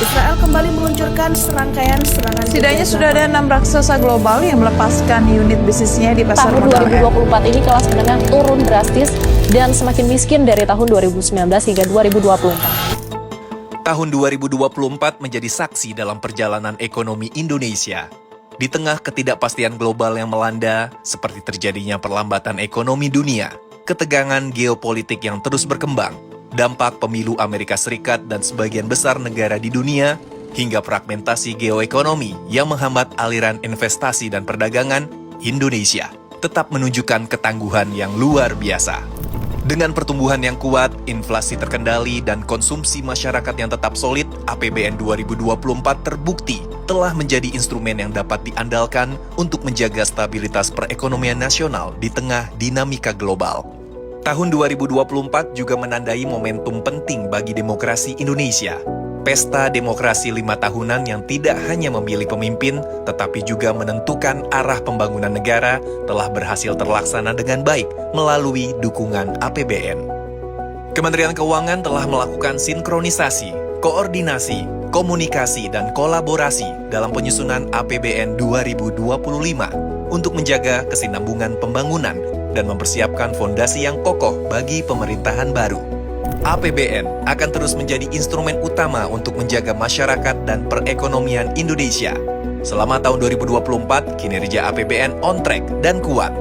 Israel kembali meluncurkan serangkaian serangan. Setidaknya sudah ada 6 raksasa global yang melepaskan unit bisnisnya di pasar Tahun modal. 2024 ini kelas menengah turun drastis dan semakin miskin dari tahun 2019 hingga 2024. Tahun 2024 menjadi saksi dalam perjalanan ekonomi Indonesia. Di tengah ketidakpastian global yang melanda, seperti terjadinya perlambatan ekonomi dunia, ketegangan geopolitik yang terus berkembang, dampak pemilu Amerika Serikat dan sebagian besar negara di dunia, hingga fragmentasi geoekonomi yang menghambat aliran investasi dan perdagangan, Indonesia tetap menunjukkan ketangguhan yang luar biasa. Dengan pertumbuhan yang kuat, inflasi terkendali, dan konsumsi masyarakat yang tetap solid, APBN 2024 terbukti telah menjadi instrumen yang dapat diandalkan untuk menjaga stabilitas perekonomian nasional di tengah dinamika global. Tahun 2024 juga menandai momentum penting bagi demokrasi Indonesia. Pesta demokrasi 5 tahunan yang tidak hanya memilih pemimpin, tetapi juga menentukan arah pembangunan negara telah berhasil terlaksana dengan baik melalui dukungan APBN. Kementerian Keuangan telah melakukan sinkronisasi, koordinasi, komunikasi, dan kolaborasi dalam penyusunan APBN 2025 untuk menjaga kesinambungan pembangunan dan mempersiapkan fondasi yang kokoh bagi pemerintahan baru. APBN akan terus menjadi instrumen utama untuk menjaga masyarakat dan perekonomian Indonesia. Selama tahun 2024, kinerja APBN on track dan kuat.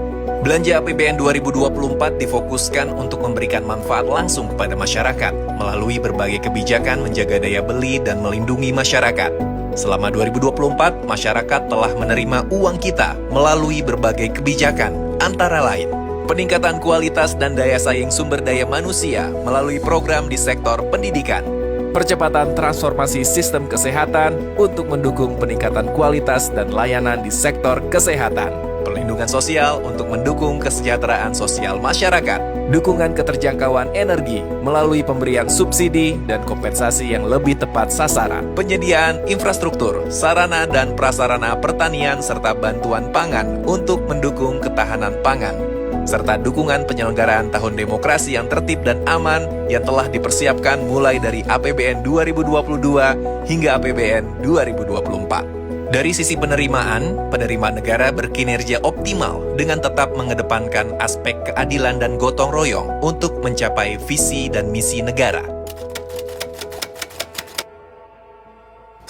Belanja APBN 2024 difokuskan untuk memberikan manfaat langsung kepada masyarakat melalui berbagai kebijakan menjaga daya beli dan melindungi masyarakat. Selama 2024, masyarakat telah menerima uang kita melalui berbagai kebijakan, antara lain peningkatan kualitas dan daya saing sumber daya manusia melalui program di sektor pendidikan, percepatan transformasi sistem kesehatan untuk mendukung peningkatan kualitas dan layanan di sektor kesehatan, perlindungan sosial untuk mendukung kesejahteraan sosial masyarakat, dukungan keterjangkauan energi melalui pemberian subsidi dan kompensasi yang lebih tepat sasaran, penyediaan infrastruktur, sarana dan prasarana pertanian serta bantuan pangan untuk mendukung ketahanan pangan, serta dukungan penyelenggaraan tahun demokrasi yang tertib dan aman yang telah dipersiapkan mulai dari APBN 2022 hingga APBN 2024. Dari sisi penerimaan, penerimaan negara berkinerja optimal dengan tetap mengedepankan aspek keadilan dan gotong royong untuk mencapai visi dan misi negara.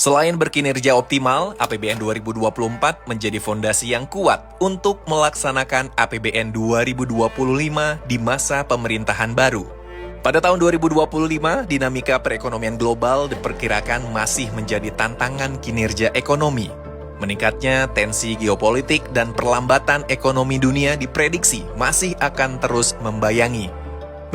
Selain berkinerja optimal, APBN 2024 menjadi fondasi yang kuat untuk melaksanakan APBN 2025 di masa pemerintahan baru. Pada tahun 2025, dinamika perekonomian global diperkirakan masih menjadi tantangan kinerja ekonomi. Meningkatnya tensi geopolitik dan perlambatan ekonomi dunia diprediksi masih akan terus membayangi.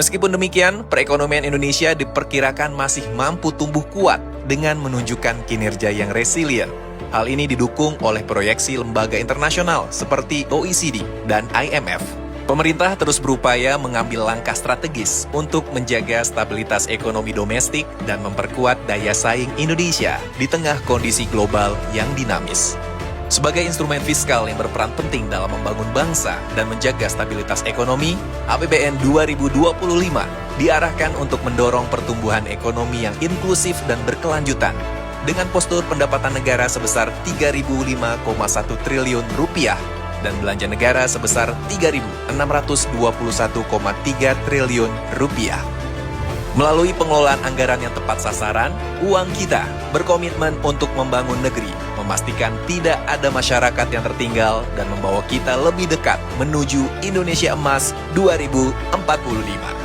Meskipun demikian, perekonomian Indonesia diperkirakan masih mampu tumbuh kuat dengan menunjukkan kinerja yang resilient. Hal ini didukung oleh proyeksi lembaga internasional seperti OECD dan IMF. Pemerintah terus berupaya mengambil langkah strategis untuk menjaga stabilitas ekonomi domestik dan memperkuat daya saing Indonesia di tengah kondisi global yang dinamis. Sebagai instrumen fiskal yang berperan penting dalam membangun bangsa dan menjaga stabilitas ekonomi, APBN 2025 diarahkan untuk mendorong pertumbuhan ekonomi yang inklusif dan berkelanjutan dengan postur pendapatan negara sebesar Rp3.005,1 triliun dan belanja negara sebesar Rp3.621,3 triliun. Melalui pengelolaan anggaran yang tepat sasaran, uang kita berkomitmen untuk membangun negeri, memastikan tidak ada masyarakat yang tertinggal, dan membawa kita lebih dekat menuju Indonesia Emas 2045.